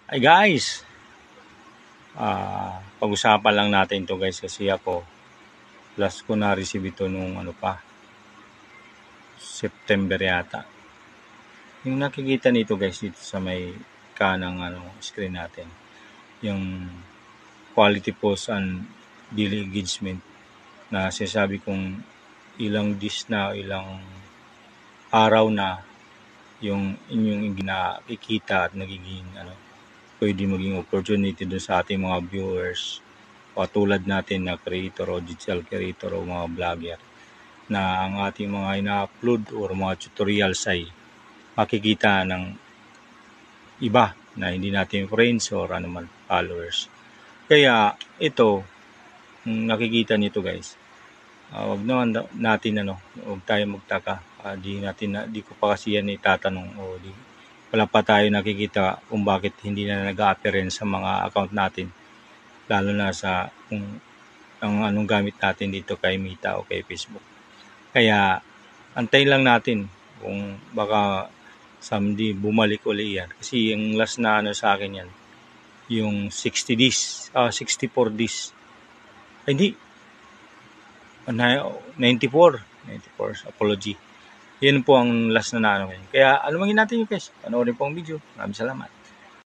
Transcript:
Hi guys! Pag-usapan lang natin to guys kasi ako last ko na-receive ito nung September yata. Yung nakikita nito guys dito sa may kanang screen natin. Yung quality post and daily engagement na sinasabi kong ilang days na, ilang araw na yung inyong nakikita at nagiging pwede maging opportunity doon sa ating mga viewers tulad natin na creator o digital creator o mga vlogger na ang ating mga ina-upload or mga tutorials ay makikita ng iba na hindi natin friends or followers. Kaya ito, nakikita nito guys, wag naman natin wag tayo magtaka. Di ko pa kasi yan itatanong o wala pa tayo nakikita kung bakit hindi na nag-appearance sa mga account natin, lalo na sa kung ang anong gamit natin dito kay Meta o kay Facebook. Kaya antayin lang natin kung baka someday bumalik uli yan, kasi yung last na sa akin yan yung 60 days 64 days hindi 94 apology. Yan po ang last na kaya alamangin natin yung guys. Panoorin po ang video. Maraming salamat.